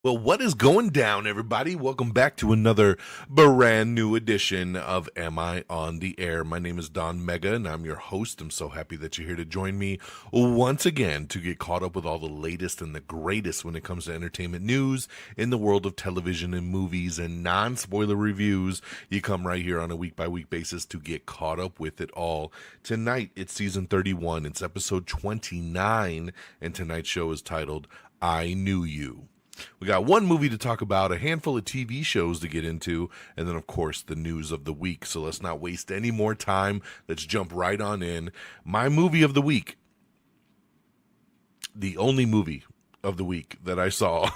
Well, what is going down, everybody? Welcome back to another brand new edition of Am I on the Air? My name is DONMEGA, and I'm your host. I'm so happy that you're here to join me once again to get caught up with all the latest and the greatest when it comes to entertainment news in the world of television and movies and non-spoiler reviews. You come right here on a week-by-week basis to get caught up with it all. Tonight, it's season 31. It's episode 29, and tonight's show is titled I Knew You. We got one movie to talk about, a handful of TV shows to get into, and then, of course, the news of the week. So let's not waste any more time. Let's jump right on in. My movie of the week, the only movie of the week that I saw,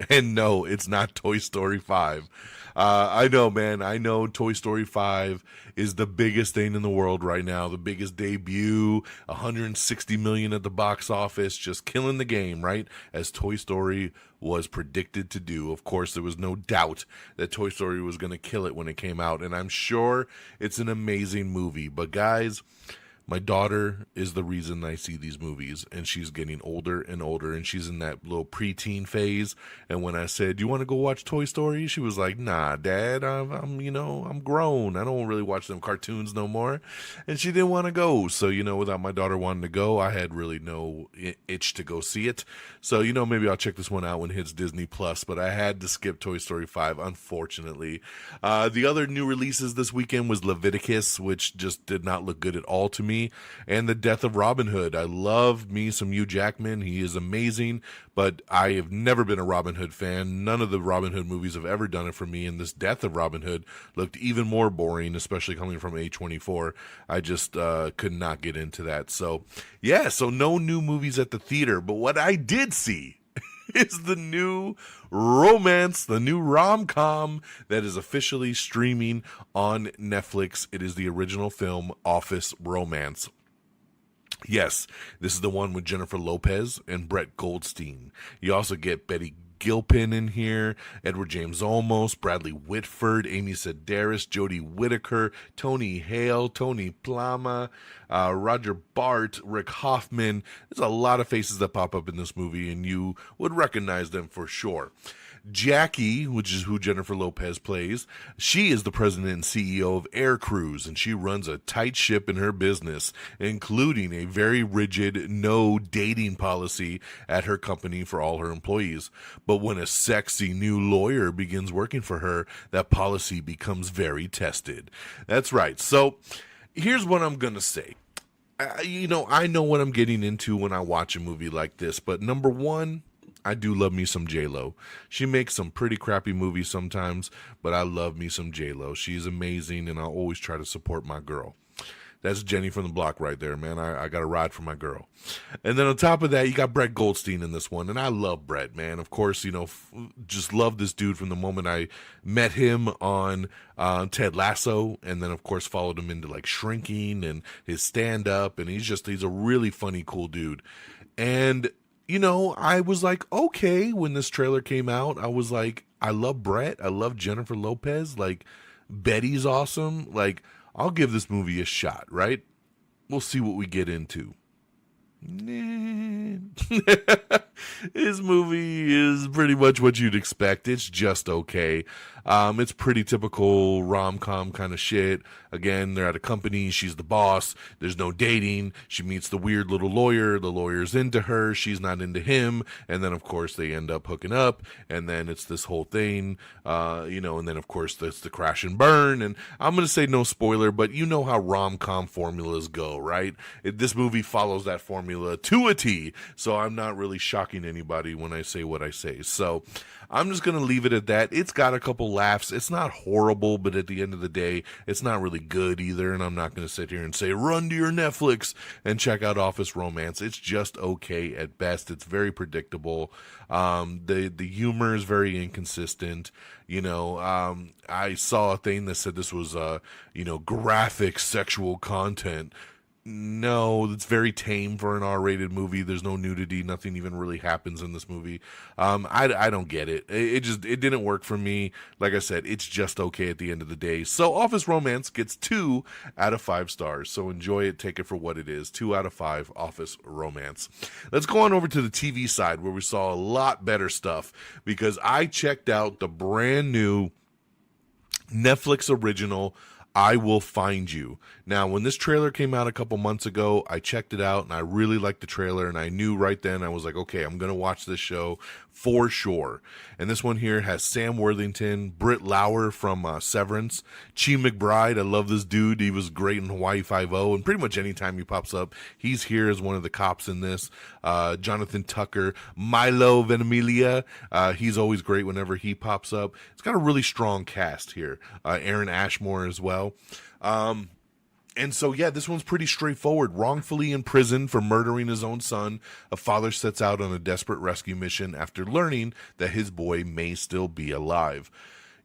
and no, it's not Toy Story 5. I know, man. I know Toy Story 5 is the biggest thing in the world right now. The biggest debut, 160 million at the box office, just killing the game, right? As Toy Story was predicted to do. Of course, there was no doubt that Toy Story was going to kill it when it came out, and I'm sure it's an amazing movie. But guys, my daughter is the reason I see these movies, and she's getting older and older, and she's in that little preteen phase. And when I said, "Do you want to go watch Toy Story?" she was like, "Nah, Dad, I'm grown. I don't really watch them cartoons no more." And she didn't want to go. So, without my daughter wanting to go, I had really no itch to go see it. So, maybe I'll check this one out when it hits Disney Plus. But I had to skip Toy Story 5, unfortunately. The other new releases this weekend was Leviticus, which just did not look good at all to me. And The Death of Robin Hood. I love me some Hugh Jackman. He is amazing, but I have never been a Robin Hood fan. None of the Robin Hood movies have ever done it for me, and this Death of Robin Hood looked even more boring, especially coming from A24. I just could not get into that. So, yeah, so no new movies at the theater, but what I did see is the new romance, the new rom-com that is officially streaming on Netflix. It is the original film, Office Romance. Yes, this is the one with Jennifer Lopez and Brett Goldstein. You also get Betty Gilpin in here, Edward James Olmos, Bradley Whitford, Amy Sedaris, Jodie Whittaker, Tony Hale, Tony Plama, Roger Bart, Rick Hoffman. There's a lot of faces that pop up in this movie, and you would recognize them for sure. Jackie, which is who Jennifer Lopez plays, she is the president and CEO of Air Cruise, and she runs a tight ship in her business, including a very rigid no dating policy at her company for all her employees. But when a sexy new lawyer begins working for her, that policy becomes very tested. That's right. So here's what I'm going to say. I know what I'm getting into when I watch a movie like this, but number one, I do love me some J-Lo. She makes some pretty crappy movies sometimes, but I love me some J-Lo. She's amazing, and I'll always try to support my girl. That's Jenny from the block right there, man. I got a ride for my girl. And then on top of that, you got Brett Goldstein in this one, and I love Brett, man. Of course, just love this dude from the moment I met him on Ted Lasso, and then, of course, followed him into, like, Shrinking and his stand-up, and he's a really funny, cool dude. And I was like, okay, when this trailer came out, I was like, I love Brett. I love Jennifer Lopez. Like, Betty's awesome. Like, I'll give this movie a shot, right? We'll see what we get into. This movie is pretty much what you'd expect. It's just okay. It's pretty typical rom-com kind of shit. Again, they're at a company. She's the boss. There's no dating. She meets the weird little lawyer. The lawyer's into her. She's not into him. And then, of course, they end up hooking up. And then it's this whole thing, and then, of course, there's the crash and burn. And I'm going to say no spoiler, but you know how rom-com formulas go, right? This movie follows that formula to a T. So I'm not really shocking anybody when I say what I say. So I'm just going to leave it at that. It's got a couple laughs. It's not horrible, but at the end of the day, it's not really good either. And I'm not going to sit here and say, run to your Netflix and check out Office Romance. It's just okay at best. It's very predictable. The humor is very inconsistent. I saw a thing that said this was, graphic sexual content. No, it's very tame for an R-rated movie. There's no nudity. Nothing even really happens in this movie. I don't get it. It didn't work for me. Like I said, it's just okay at the end of the day. So Office Romance gets 2 out of 5 stars. So enjoy it. Take it for what it is. 2 out of 5 Office Romance. Let's go on over to the TV side where we saw a lot better stuff because I checked out the brand new Netflix original I Will Find You. Now, when this trailer came out a couple months ago, I checked it out and I really liked the trailer, and I knew right then, I was like, okay, I'm going to watch this show for sure. And this one here has Sam Worthington, Britt Lauer from Severance, Chi McBride. I love this dude. He was great in Hawaii Five-0, and pretty much anytime he pops up, he's here as one of the cops in this. Jonathan Tucker, Milo Ventimiglia. He's always great whenever he pops up. It's got a really strong cast here. Aaron Ashmore as well. And so, yeah, this one's pretty straightforward. Wrongfully imprisoned for murdering his own son, a father sets out on a desperate rescue mission after learning that his boy may still be alive.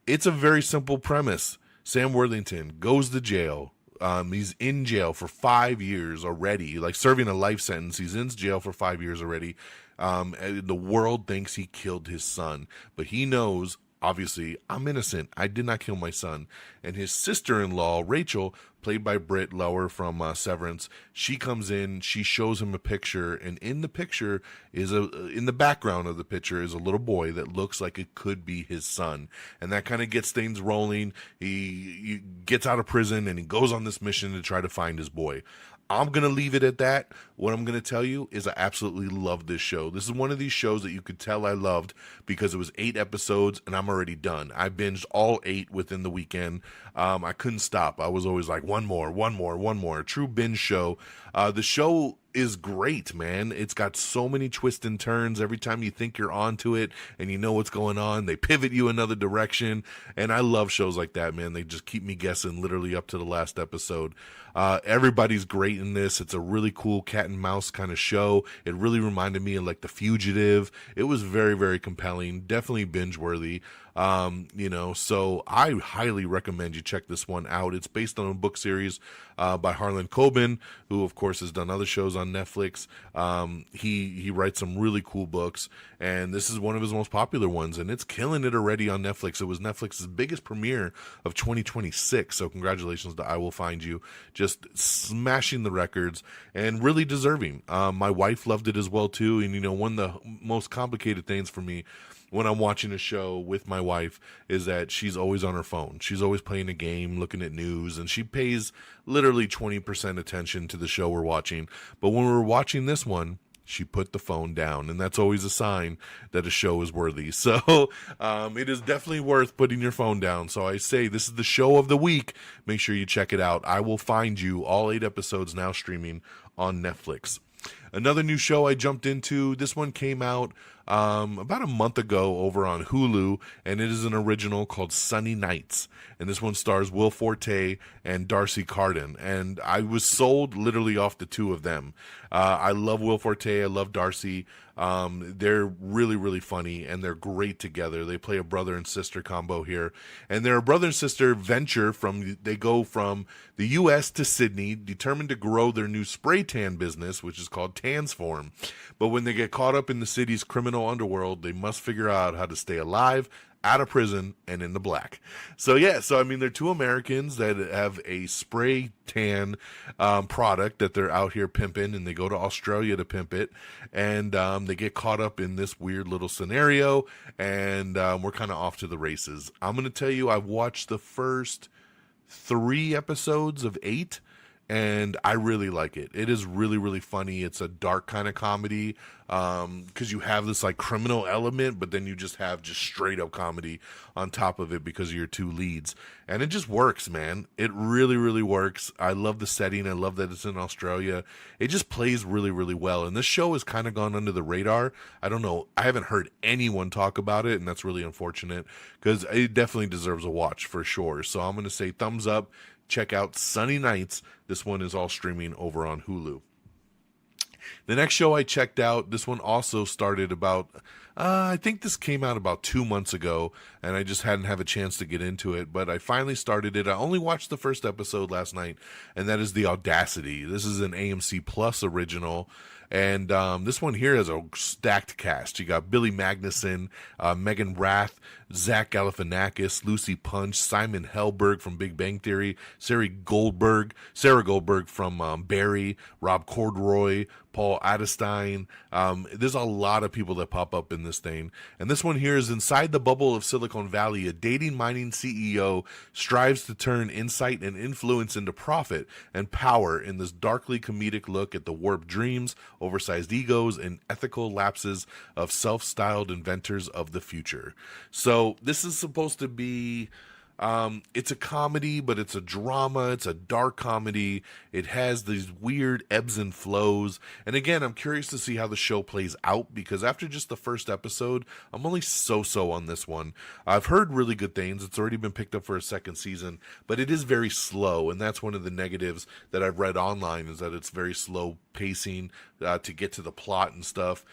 It's a very simple premise. Sam Worthington goes to jail. He's in jail for 5 years already, like serving a life sentence. He's in jail for 5 years already. The world thinks he killed his son, but he knows, obviously, I'm innocent. I did not kill my son. And his sister-in-law, Rachel, played by Britt Lauer from Severance, she comes in, she shows him a picture, and in the picture in the background of the picture is a little boy that looks like it could be his son. And that kind of gets things rolling. He gets out of prison and he goes on this mission to try to find his boy. I'm going to leave it at that. What I'm going to tell you is I absolutely love this show. This is one of these shows that you could tell I loved because it was 8 episodes and I'm already done. I binged all 8 within the weekend. I couldn't stop. I was always like, one more. A true binge show. The show is great, man. It's got so many twists and turns. Every time you think you're onto it and you know what's going on, they pivot you another direction. And I love shows like that, man. They just keep me guessing literally up to the last episode. Everybody's great in this. It's a really cool cat and mouse kind of show. It really reminded me of like The Fugitive. It was very, very compelling. Definitely binge worthy. So I highly recommend you check this one out. It's based on a book series by Harlan Coben, who of course has done other shows on Netflix. He writes some really cool books, and this is one of his most popular ones, and it's killing it already on Netflix. It was Netflix's biggest premiere of 2026, so congratulations to I Will Find You. Just smashing the records and really deserving. My wife loved it as well too, and one of the most complicated things for me when I'm watching a show with my wife is that she's always on her phone. She's always playing a game, looking at news, and she pays literally 20% attention to the show we're watching. But when we're watching this one, she put the phone down, and that's always a sign that a show is worthy. So it is definitely worth putting your phone down. So I say this is the show of the week. Make sure you check it out. I Will Find You, all 8 episodes now streaming on Netflix. Another new show I jumped into, this one came out about a month ago over on Hulu, and it is an original called Sunny Nights. And this one stars Will Forte and Darcy Carden. And I was sold literally off the 2 of them. I love Will Forte. I love Darcy. They're really, really funny, and they're great together. They play a brother and sister combo here. And they're a brother and sister venture they go from the U.S. to Sydney, determined to grow their new spray tan business, which is called Tansform. But when they get caught up in the city's criminal underworld, they must figure out how to stay alive, out of prison, and in the black. So they're 2 Americans that have a spray tan product that they're out here pimping, and they go to Australia to pimp it, and they get caught up in this weird little scenario, and we're kind of off to the races. I'm going to tell you, I've watched the first 3 episodes of 8, and I really like it. It is really, really funny. It's a dark kind of comedy because you have this like criminal element, but then you just have just straight up comedy on top of it because of your 2 leads. And it just works, man. It really, really works. I love the setting. I love that it's in Australia. It just plays really, really well. And this show has kind of gone under the radar. I don't know. I haven't heard anyone talk about it, and that's really unfortunate because it definitely deserves a watch for sure. So I'm going to say thumbs up. Check out Sunny Nights. This one is all streaming over on Hulu. The next show I checked out, this one also started about I think this came out about 2 months ago, and I just hadn't have a chance to get into it. But I finally started it. I only watched the first episode last night, and that is The Audacity. This is an AMC Plus original, and this one here has a stacked cast. You got Billy Magnuson, Megan Rath, Zach Galifianakis, Lucy Punch, Simon Helberg from Big Bang Theory, Sarah Goldberg from Barry, Rob Corddry, Paul Adestein. There's a lot of people that pop up in this thing. And this one here is inside the bubble of Silicon Valley. A dating mining CEO strives to turn insight and influence into profit and power in this darkly comedic look at the warped dreams, oversized egos, and ethical lapses of self-styled inventors of the future. So this is supposed to be... it's a comedy, but it's a drama. It's a dark comedy. It has these weird ebbs and flows. And again, I'm curious to see how the show plays out, because after just the first episode, I'm only so-so on this one. I've heard really good things. It's already been picked up for a second season, but it is very slow. And that's one of the negatives that I've read online, is that it's very slow pacing to get to the plot and stuff,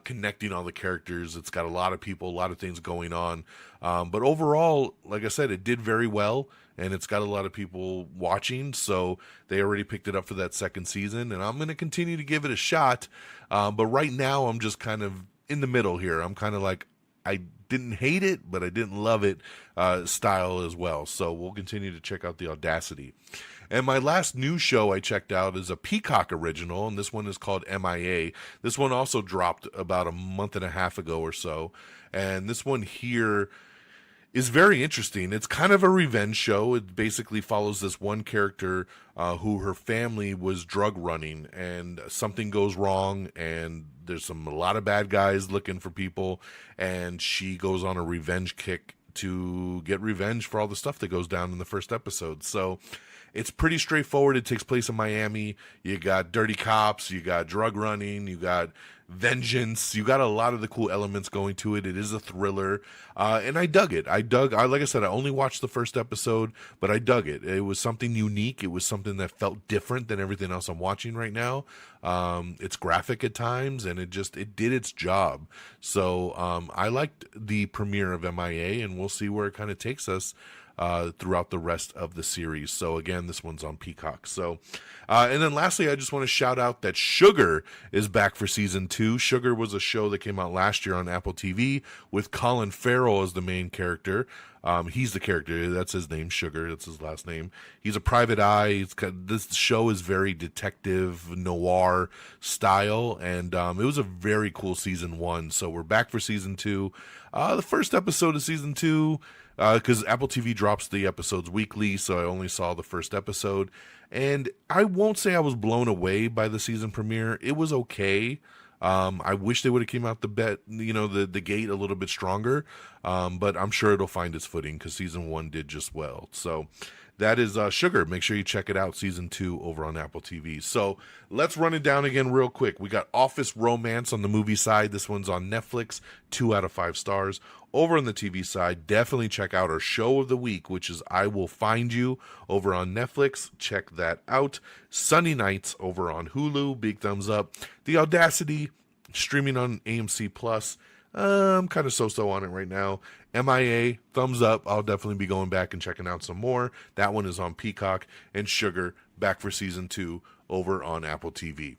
connecting all the characters. It's got a lot of people, a lot of things going on. But overall, like I said, it did very well, and it's got a lot of people watching, so they already picked it up for that second season, and I'm going to continue to give it a shot. But right now, I'm just kind of in the middle here. I'm kind of like, I didn't hate it, but I didn't love it style as well. So we'll continue to check out The Audacity. And my last new show I checked out is a Peacock original, and this one is called MIA. This one also dropped about a month and a half ago or so. And this one here is very interesting. It's kind of a revenge show. It basically follows this one character who her family was drug running, and something goes wrong, and there's a lot of bad guys looking for people, and she goes on a revenge kick to get revenge for all the stuff that goes down in the first episode. So it's pretty straightforward. It takes place in Miami. You got dirty cops, you got drug running, you got vengeance, you got a lot of the cool elements going to it. It is a thriller, and I dug it. Like I said, I only watched the first episode, but I dug it. It was something unique. It was something that felt different than everything else I'm watching right now. It's graphic at times, and it did its job. So I liked the premiere of MIA, and we'll see where it kind of takes us throughout the rest of the series. So again, this one's on Peacock. So, and then lastly, I just want to shout out that Sugar is back for season 2. Sugar was a show that came out last year on Apple TV with Colin Farrell as the main character. He's the character. That's his name, Sugar. That's his last name. He's a private eye. This show is very detective noir style, and it was a very cool season 1. So we're back for season 2. The first episode of season 2, because Apple TV drops the episodes weekly, so I only saw the first episode. And I won't say I was blown away by the season premiere. It was okay. I wish they would have came out the gate a little bit stronger, but I'm sure it'll find its footing because season 1 did just well. So that is Sugar. Make sure you check it out, season 2 over on Apple TV. So let's run it down again real quick. We got Office Romance on the movie side. This one's on Netflix, 2 out of 5 stars. Over on the TV side, definitely check out our show of the week, which is I Will Find You over on Netflix. Check that out. Sunny Nights over on Hulu. Big thumbs up. The Audacity, streaming on AMC Plus. I'm kind of so-so on it right now. MIA, thumbs up. I'll definitely be going back and checking out some more. That one is on Peacock. And Sugar, back for season 2 over on Apple TV.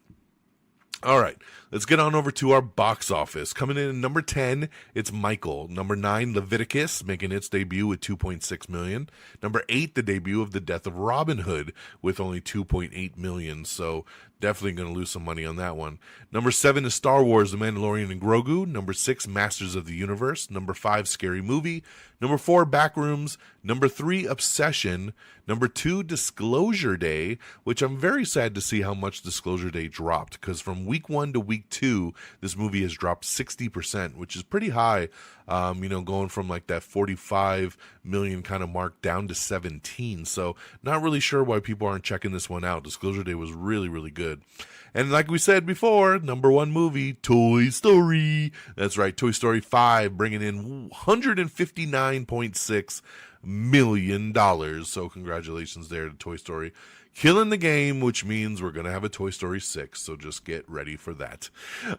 All right, let's get on over to our box office. Coming in at number 10, it's Michael. Number 9, Leviticus, making its debut with $2.6 million. Number 8, the debut of The Death of Robin Hood with only $2.8 million. So definitely going to lose some money on that one. Number 7 is Star Wars, The Mandalorian and Grogu. Number 6, Masters of the Universe. Number 5, Scary Movie. Number 4, Backrooms. Number 3, Obsession. Number 2, Disclosure Day, which I'm very sad to see how much Disclosure Day dropped, because from week 1 to week 2, this movie has dropped 60%, which is pretty high, going from like that 45 million kind of mark down to 17. So not really sure why people aren't checking this one out. Disclosure Day was really, really good. And like we said before, number 1 movie, Toy Story. That's right, Toy Story 5, bringing in $159.6 million. So congratulations there to Toy Story. killing the game, which means we're going to have a Toy Story 6, so just get ready for that.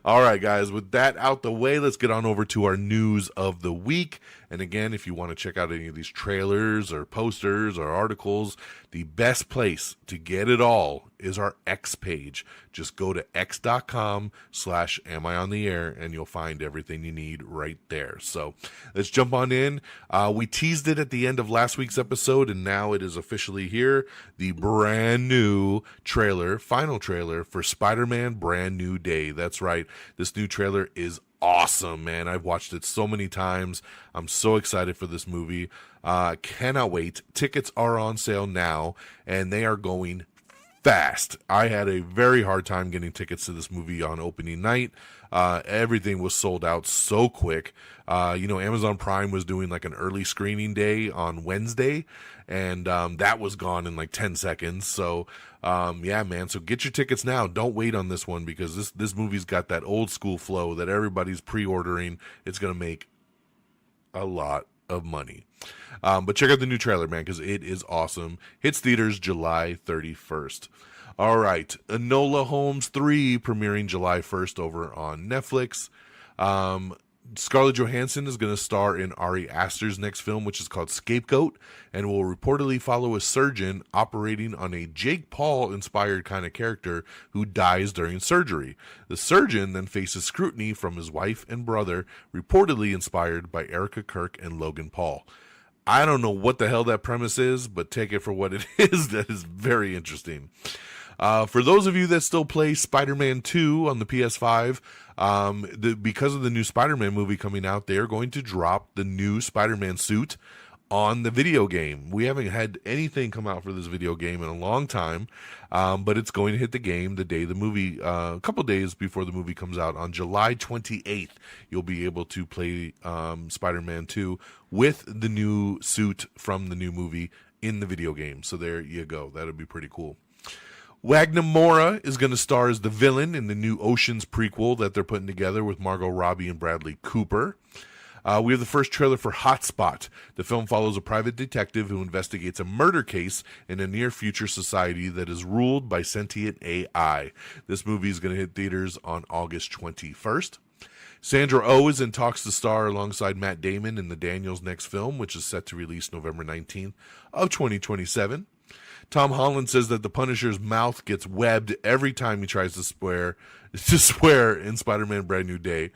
All right, guys, with that out the way, let's get on over to our news of the week. And again, if you want to check out any of these trailers or posters or articles, the best place to get it all is our X page. Just go to x.com/amiontheair and you'll find everything you need right there. So let's jump on in. We teased it at the end of last week's episode, and now it is officially here. The brand new trailer, final trailer for Spider-Man Brand New Day. That's right. This new trailer is awesome, man. I've watched it so many times. I'm so excited for this movie. Cannot wait. Tickets are on sale now, and they are going fast. I had a very hard time getting tickets to this movie on opening night. Everything was sold out so quick. Amazon Prime was doing like an early screening day on Wednesday, and that was gone in like 10 seconds. So, yeah, man. So get your tickets now. Don't wait on this one, because this movie's got that old school flow that everybody's pre-ordering. It's going to make a lot of money. But check out the new trailer, man, because it is awesome. Hits theaters July 31st. All right. Enola Holmes 3 premiering July 1st over on Netflix. Scarlett Johansson is going to star in Ari Aster's next film, which is called Scapegoat, and will reportedly follow a surgeon operating on a Jake Paul-inspired kind of character who dies during surgery. The surgeon then faces scrutiny from his wife and brother, reportedly inspired by Erica Kirk and Logan Paul. I don't know what the hell that premise is, but take it for what it is. That is very interesting. For those of you that still play Spider-Man 2 on the PS5, because of the new Spider-Man movie coming out, they're going to drop the new Spider-Man suit on the video game. We haven't had anything come out for this video game in a long time, but it's going to hit the game the day the movie, a couple days before the movie comes out. On July 28th, you'll be able to play Spider-Man 2 with the new suit from the new movie in the video game. So there you go. That'll be pretty cool. Wagner Moura is going to star as the villain in the new Oceans prequel that they're putting together with Margot Robbie and Bradley Cooper. We have the first trailer for Hotspot. The film follows a private detective who investigates a murder case in a near-future society that is ruled by sentient AI. This movie is going to hit theaters on August 21st. Sandra Oh is in talks to star alongside Matt Damon in the Daniels' next film, which is set to release November 19th of 2027. Tom Holland says that the Punisher's mouth gets webbed every time he tries to swear in Spider-Man Brand New Day.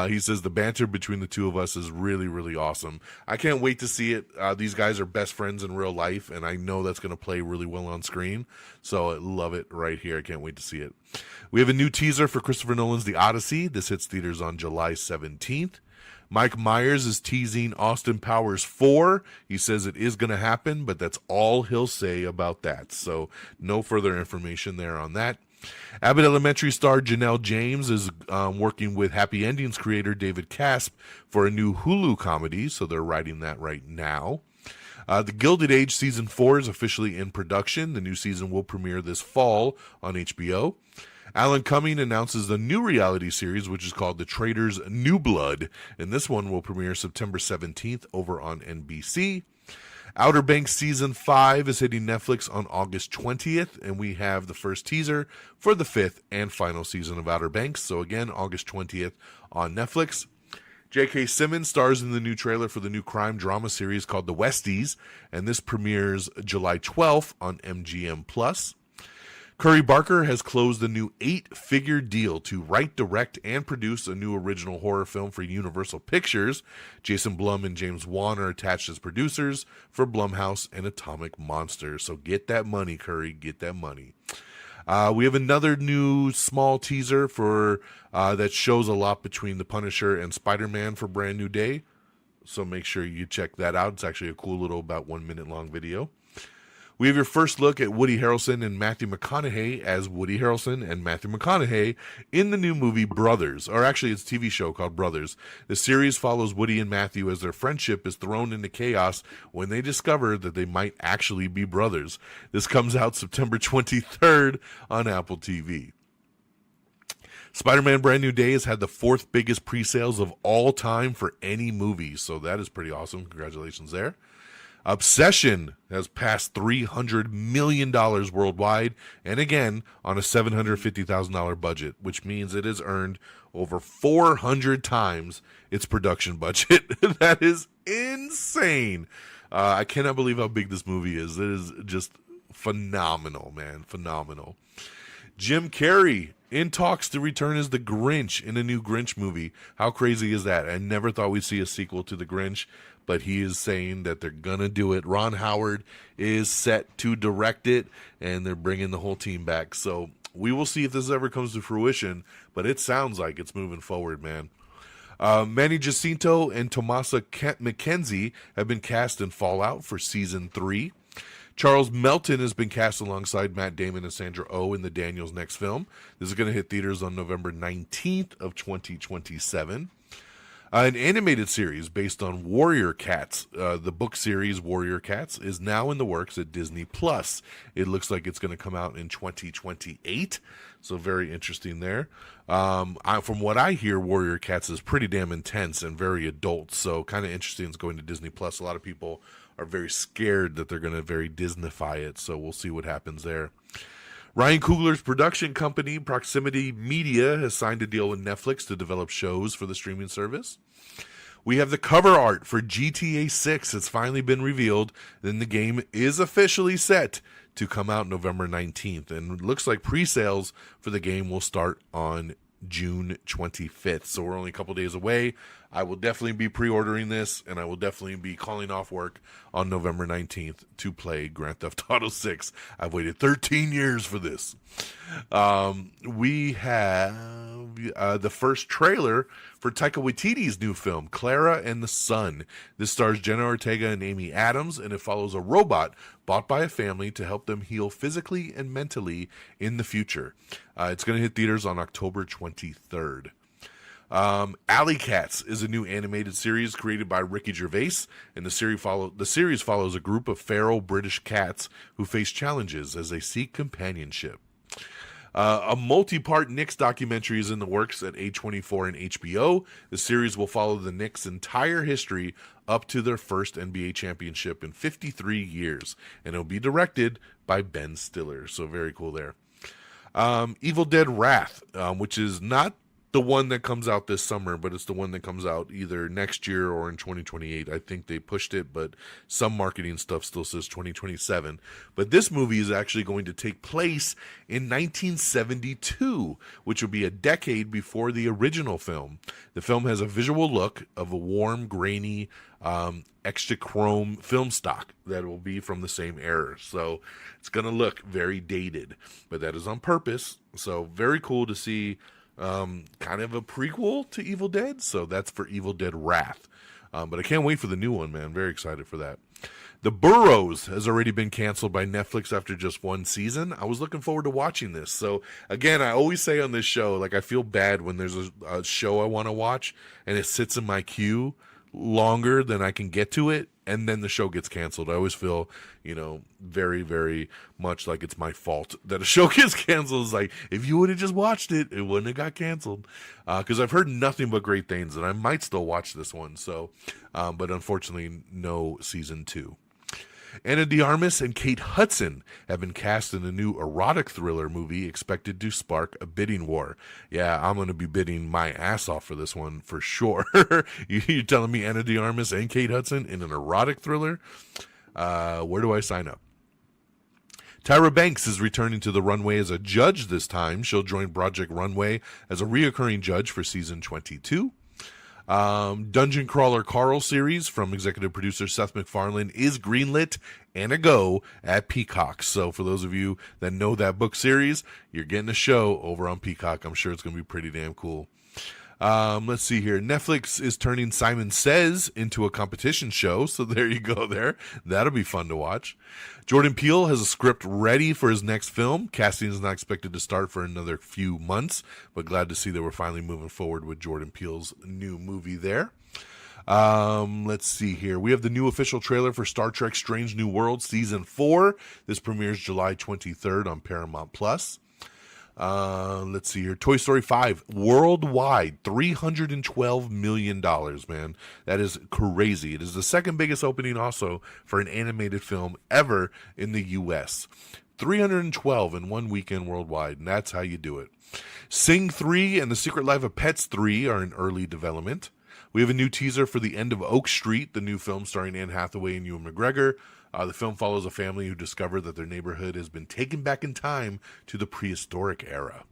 He says the banter between the two of us is really, really awesome. I can't wait to see it. These guys are best friends in real life, and I know that's going to play really well on screen. So I love it right here. I can't wait to see it. We have a new teaser for Christopher Nolan's The Odyssey. This hits theaters on July 17th. Mike Myers is teasing Austin Powers 4. He says it is going to happen, but that's all he'll say about that. So no further information there on that. Abbott Elementary star Janelle James is working with Happy Endings creator David Casp for a new Hulu comedy, so they're writing that right now. The Gilded Age Season 4 is officially in production. The new season will premiere this fall on HBO. Alan Cumming announces the new reality series, which is called The Traitors New Blood, and this one will premiere September 17th over on NBC. Outer Banks Season 5 is hitting Netflix on August 20th, and we have the first teaser for the 5th and final season of Outer Banks. So again, August 20th on Netflix. J.K. Simmons stars in the new trailer for the new crime drama series called The Westies, and this premieres July 12th on MGM+. Curry Barker has closed a new 8-figure deal to write, direct, and produce a new original horror film for Universal Pictures. Jason Blum and James Wan are attached as producers for Blumhouse and Atomic Monster. So get that money, Curry. Get that money. We have another new small teaser for that shows a lot between the Punisher and Spider-Man for Brand New Day. So make sure you check that out. It's actually a cool little about 1 minute long video. We have your first look at Woody Harrelson and Matthew McConaughey as Woody Harrelson and Matthew McConaughey in the new movie Brothers, or actually it's a TV show called Brothers. The series follows Woody and Matthew as their friendship is thrown into chaos when they discover that they might actually be brothers. This comes out September 23rd on Apple TV. Spider-Man Brand New Day has had the 4th biggest pre-sales of all time for any movie, so that is pretty awesome. Congratulations there. Obsession has passed $300 million worldwide, and again on a $750,000 budget, which means it has earned over 400 times its production budget. That is insane. I cannot believe how big this movie is. It is just phenomenal, man. Phenomenal. Jim Carrey in talks to return as the Grinch in a new Grinch movie. How crazy is that? I never thought we'd see a sequel to the Grinch, but he is saying that they're going to do it. Ron Howard is set to direct it, and they're bringing the whole team back. So we will see if this ever comes to fruition, but it sounds like it's moving forward, man. Manny Jacinto and Tomasa McKenzie have been cast in Fallout for Season 3. Charles Melton has been cast alongside Matt Damon and Sandra Oh in the Daniels' next film. This is going to hit theaters on November 19th of 2027. An animated series based on Warrior Cats, the book series Warrior Cats, is now in the works at Disney+. It looks like it's going to come out in 2028, so very interesting there. From what I hear, Warrior Cats is pretty damn intense and very adult, so kind of interesting it's going to Disney+. A lot of people are very scared that they're going to very Disney-fy it, so we'll see what happens there. Ryan Coogler's production company, Proximity Media, has signed a deal with Netflix to develop shows for the streaming service. We have the cover art for GTA 6. It's finally been revealed. Then the game is officially set to come out November 19th. And it looks like pre-sales for the game will start on June 25th. So we're only a couple days away. I will definitely be pre-ordering this, and I will definitely be calling off work on November 19th to play Grand Theft Auto 6. I've waited 13 years for this. We have the first trailer for Taika Waititi's new film, Clara and the Sun. This stars Jenna Ortega and Amy Adams, and it follows a robot bought by a family to help them heal physically and mentally in the future. It's going to hit theaters on October 23rd. Alley Cats is a new animated series created by Ricky Gervais, and the series follows a group of feral British cats who face challenges as they seek companionship. A multi-part Knicks documentary is in the works at A24 and HBO. The series will follow the Knicks' entire history up to their first NBA championship in 53 years, and it'll be directed by Ben Stiller, so very cool there. Evil Dead Wrath, which is not the one that comes out this summer, but it's the one that comes out either next year or in 2028. I think they pushed it, but some marketing stuff still says 2027. But this movie is actually going to take place in 1972, which will be a decade before the original film. The film has a visual look of a warm, grainy, extra chrome film stock that will be from the same era. So it's going to look very dated, but that is on purpose. So very cool to see kind of a prequel to Evil Dead. So that's for Evil Dead Wrath. But I can't wait for the new one, man. Very excited for that. The Burrows has already been canceled by Netflix after just one season. I was looking forward to watching this. So again, I always say on this show, like I feel bad when there's a show I want to watch and it sits in my queue longer than I can get to it, and then the show gets canceled. I always feel, very, very much like it's my fault that a show gets canceled. It's like, if you would have just watched it, it wouldn't have got canceled. Because I've heard nothing but great things, and I might still watch this one. So, but unfortunately, no season 2. Ana de Armas and Kate Hudson have been cast in a new erotic thriller movie expected to spark a bidding war. Yeah, I'm going to be bidding my ass off for this one for sure. You're telling me Ana de Armas and Kate Hudson in an erotic thriller? Where do I sign up? Tyra Banks is returning to the runway as a judge this time. She'll join Project Runway as a reoccurring judge for season 22. Dungeon Crawler Carl series from executive producer Seth MacFarlane is greenlit and a go at Peacock. So for those of you that know that book series, you're getting a show over on Peacock. I'm sure it's going to be pretty damn cool. Let's see here. Netflix is turning Simon Says into a competition show. So there you go there. That'll be fun to watch. Jordan Peele has a script ready for his next film. Casting is not expected to start for another few months, but glad to see that we're finally moving forward with Jordan Peele's new movie there. Let's see here. We have the new official trailer for Star Trek Strange New Worlds Season 4. This premieres July 23rd on Paramount+. Let's see here. Toy Story 5 worldwide, $312 million, man. That is crazy. It is the second biggest opening also for an animated film ever in the U.S. 312 in one weekend worldwide, and that's how you do it. Sing 3 and The Secret Life of Pets 3 are in early development. We have a new teaser for The End of Oak Street, the new film starring Anne Hathaway and Ewan McGregor. The film follows a family who discover that their neighborhood has been taken back in time to the prehistoric era.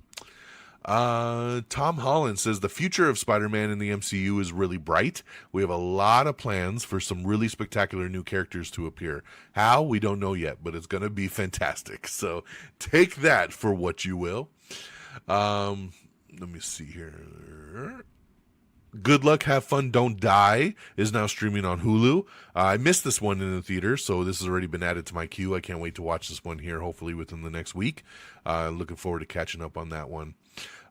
Tom Holland says the future of Spider-Man in the MCU is really bright. We have a lot of plans for some really spectacular new characters to appear. How? We don't know yet, but it's going to be fantastic. So take that for what you will. Let me see here. Good Luck, Have Fun, Don't Die is now streaming on Hulu. I missed this one in the theater, so this has already been added to my queue. I can't wait to watch this one here, hopefully within the next week. Looking forward to catching up on that one.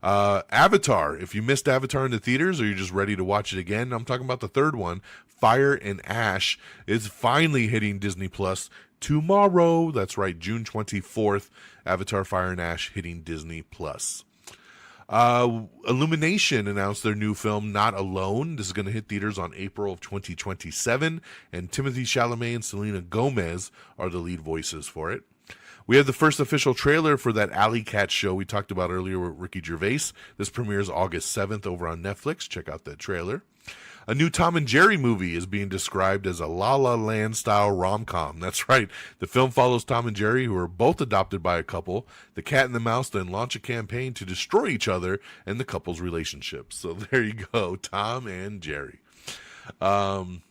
Avatar. If you missed Avatar in the theaters or you're just ready to watch it again, I'm talking about the third one. Fire and Ash is finally hitting Disney Plus tomorrow. That's right, June 24th. Avatar, Fire and Ash hitting Disney Plus. Illumination announced their new film Not Alone. This is going to hit theaters on April of 2027, and Timothée Chalamet and Selena Gomez are the lead voices for it. We have the first official trailer for that Alley Cat show we talked about earlier with Ricky Gervais. This premieres August 7th over on Netflix. Check out that trailer. A new Tom and Jerry movie is being described as a La La Land style rom-com. That's right. The film follows Tom and Jerry, who are both adopted by a couple. The cat and the mouse then launch a campaign to destroy each other and the couple's relationship. So there you go, Tom and Jerry. Tom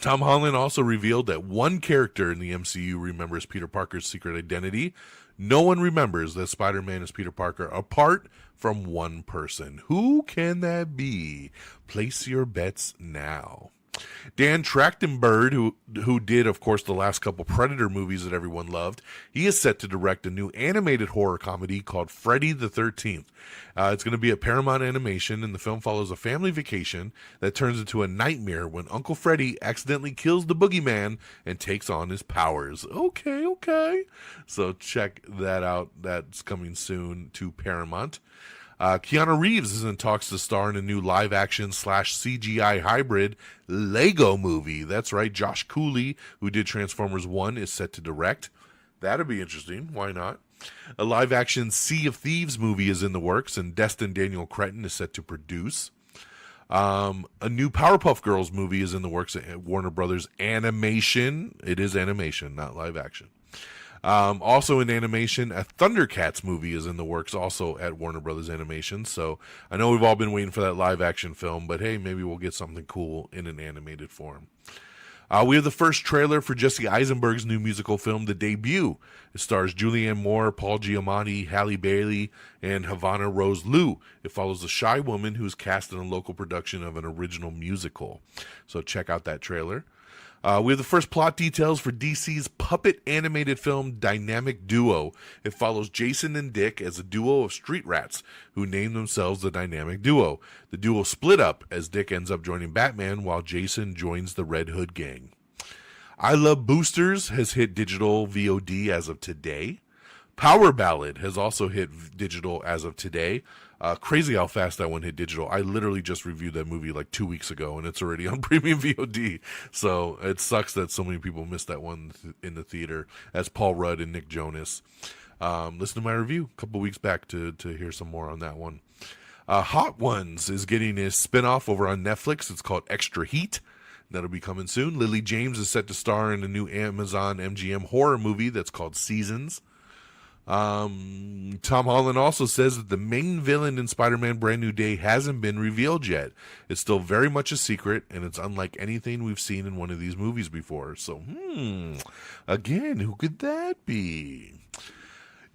Holland also revealed that one character in the MCU remembers Peter Parker's secret identity. No one remembers that Spider-Man is Peter Parker apart from one person. Who can that be? Place your bets now. Dan Trachtenberg, who did, of course, the last couple Predator movies that everyone loved, he is set to direct a new animated horror comedy called Freddy the 13th. It's going to be at Paramount Animation, and the film follows a family vacation that turns into a nightmare when Uncle Freddy accidentally kills the boogeyman and takes on his powers. Okay. So check that out. That's coming soon to Paramount. Keanu Reeves is in talks to star in a new live-action / CGI hybrid Lego movie. That's right, Josh Cooley, who did Transformers 1, is set to direct. That'll be interesting. Why not? A live-action Sea of Thieves movie is in the works, and Destin Daniel Cretton is set to produce. A new Powerpuff Girls movie is in the works at Warner Brothers Animation. It is animation, not live action. Also in animation, a Thundercats movie is in the works also at Warner Brothers Animation. So I know we've all been waiting for that live action film, but hey, maybe we'll get something cool in an animated form. We have the first trailer for Jesse Eisenberg's new musical film, The Debut. It stars Julianne Moore, Paul Giamatti, Halle Bailey, and Havana Rose Liu. It follows a shy woman who's cast in a local production of an original musical. So check out that trailer. We have the first plot details for DC's puppet animated film Dynamic Duo. It follows Jason and Dick as a duo of street rats who name themselves the Dynamic Duo. The duo split up as Dick ends up joining Batman while Jason joins the Red Hood gang. I Love Boosters has hit digital VOD as of today. Power Ballad has also hit digital as of today. Crazy how fast that one hit digital. I literally just reviewed that movie like 2 weeks ago, and it's already on premium VOD. So it sucks that so many people missed that one in the theater. That's Paul Rudd and Nick Jonas. Listen to my review a couple weeks back to hear some more on that one. Hot Ones is getting a spinoff over on Netflix. It's called Extra Heat. That'll be coming soon. Lily James is set to star in a new Amazon MGM horror movie that's called Seasons. Tom Holland also says that the main villain in Spider-Man Brand New Day hasn't been revealed yet. It's still very much a secret, and it's unlike anything we've seen in one of these movies before. So, again, who could that be?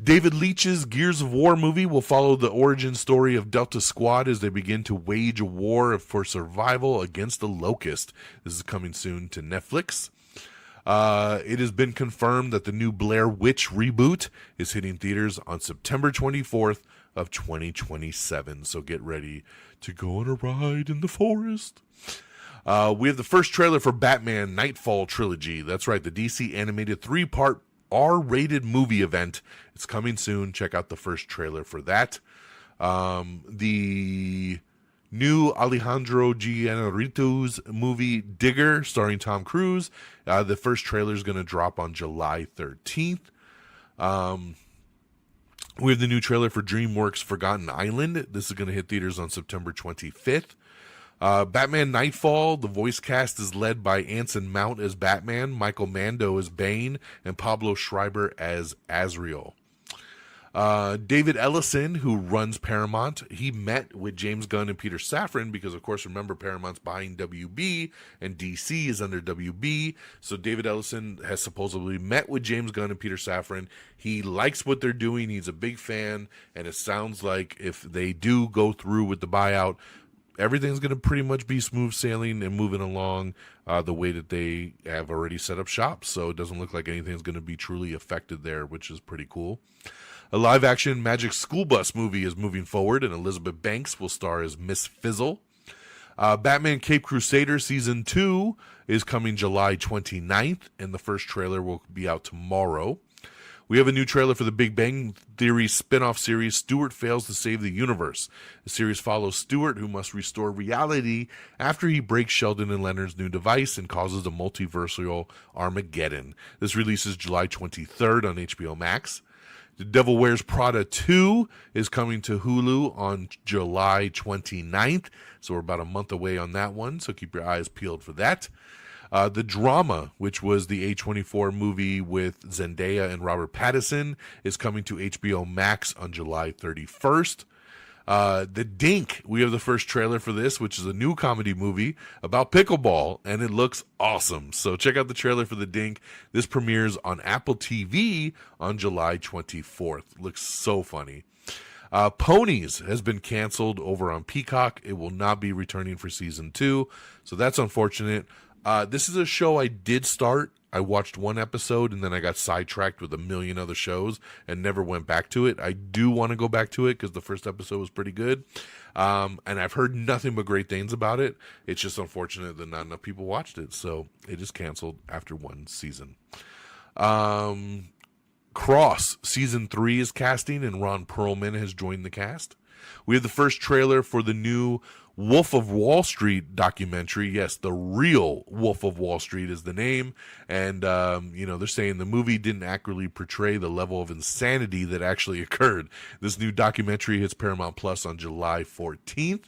David Leitch's Gears of War movie will follow the origin story of Delta Squad as they begin to wage a war for survival against the Locust. This is coming soon to Netflix. It has been confirmed that the new Blair Witch reboot is hitting theaters on September 24th of 2027. So get ready to go on a ride in the forest. We have the first trailer for Batman Nightfall Trilogy. That's right, the DC animated 3-part R-rated movie event. It's coming soon. Check out the first trailer for that. The new Alejandro Gianarritu's movie Digger, starring Tom Cruise. The first trailer is going to drop on July 13th. We have the new trailer for DreamWorks' Forgotten Island. This is going to hit theaters on September 25th. Batman Nightfall, the voice cast is led by Anson Mount as Batman, Michael Mando as Bane, and Pablo Schreiber as Azrael. David Ellison, who runs Paramount, he met with James Gunn and Peter Safran because, of course, remember, Paramount's buying WB and DC is under WB. So David Ellison has supposedly met with James Gunn and Peter Safran. He likes what they're doing. He's a big fan. And it sounds like if they do go through with the buyout, everything's going to pretty much be smooth sailing and moving along the way that they have already set up shop. So it doesn't look like anything's going to be truly affected there, which is pretty cool. A live-action Magic School Bus movie is moving forward, and Elizabeth Banks will star as Miss Fizzle. Batman Cape Crusader Season 2 is coming July 29th, and the first trailer will be out tomorrow. We have a new trailer for the Big Bang Theory spin-off series, Stuart Fails to Save the Universe. The series follows Stuart, who must restore reality after he breaks Sheldon and Leonard's new device and causes a multiversal Armageddon. This releases July 23rd on HBO Max. The Devil Wears Prada 2 is coming to Hulu on July 29th, so we're about a month away on that one, so keep your eyes peeled for that. The Drama, which was the A24 movie with Zendaya and Robert Pattinson, is coming to HBO Max on July 31st. The Dink, we have the first trailer for this, which is a new comedy movie about pickleball, and it looks awesome. So check out the trailer for The Dink. This premieres on Apple TV on July 24th. Looks so funny. Ponies has been canceled over on Peacock. It will not be returning for season 2, so that's unfortunate. This is a show I did start. I watched one episode and then I got sidetracked with a million other shows and never went back to it. I do want to go back to it because the first episode was pretty good. And I've heard nothing but great things about it. It's just unfortunate that not enough people watched it. So it is canceled after one season. Cross Season 3 is casting and Ron Perlman has joined the cast. We have the first trailer for the new Wolf of Wall Street documentary. Yes, the real Wolf of Wall Street is the name. And, they're saying the movie didn't accurately portray the level of insanity that actually occurred. This new documentary hits Paramount Plus on July 14th.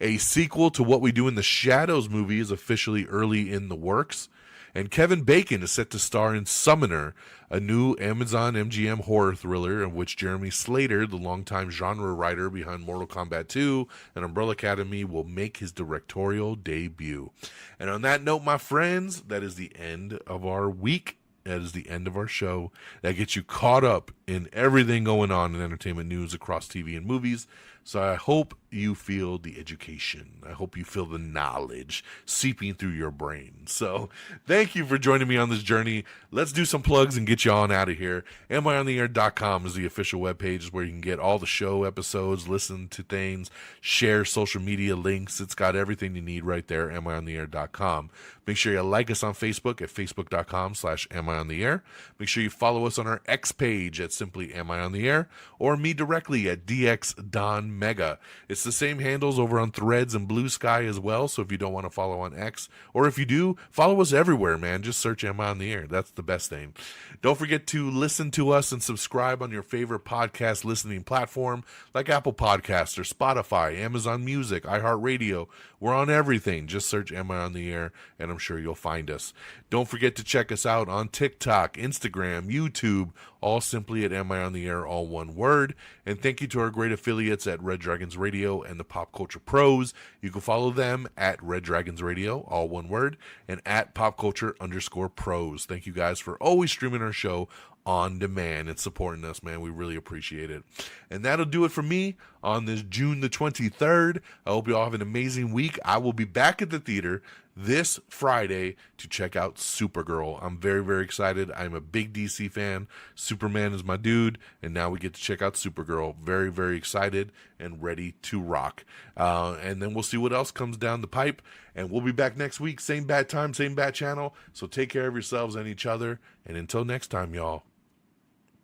A sequel to What We Do in the Shadows movie is officially early in the works. And Kevin Bacon is set to star in Summoner, a new Amazon MGM horror thriller in which Jeremy Slater, the longtime genre writer behind Mortal Kombat 2 and Umbrella Academy, will make his directorial debut. And on that note, my friends, that is the end of our week. That is the end of our show. That gets you caught up in everything going on in entertainment news across TV and movies. So I hope you feel the education. I hope you feel the knowledge seeping through your brain. So thank you for joining me on this journey. Let's do some plugs and get you on out of here. AmIOnTheAir.com is the official webpage where you can get all the show episodes, listen to things, share social media links. It's got everything you need right there, AmIOnTheAir.com. Make sure you like us on Facebook at Facebook.com/AmIOnTheAir. Make sure you follow us on our X page at simply Am I on the Air, or me directly at DXDONMEGA. It's the same handles over on Threads and Blue Sky as well, so if you don't want to follow on X, or if you do, follow us everywhere, man. Just search Am I on the Air. That's the best thing. Don't forget to listen to us and subscribe on your favorite podcast listening platform like Apple Podcasts or Spotify, Amazon Music, iHeartRadio. We're on everything. Just search Am I on the Air, and I'm sure you'll find us. Don't forget to check us out on TikTok, Instagram, YouTube, all simply at Am I on the Air, all one word. And thank you to our great affiliates at Red Dragons Radio and the Pop Culture Pros. You can follow them at Red Dragons Radio, all one word, and at PopCulture_Pros. Thank you guys for always streaming our show on demand and supporting us, man. We really appreciate it. And that'll do it for me on this June the 23rd. I hope you all have an amazing week. I will be back at the theater this Friday to check out Supergirl. I'm very, very excited. I'm a big DC fan. Superman is my dude, and now we get to check out Supergirl. Very, very excited and ready to rock. And then we'll see what else comes down the pipe, and we'll be back next week. Same bad time, same bad channel. So take care of yourselves and each other, and until next time, y'all.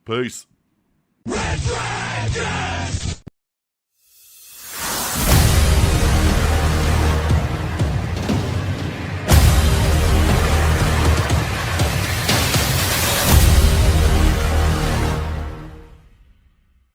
Peace. Red Dragon!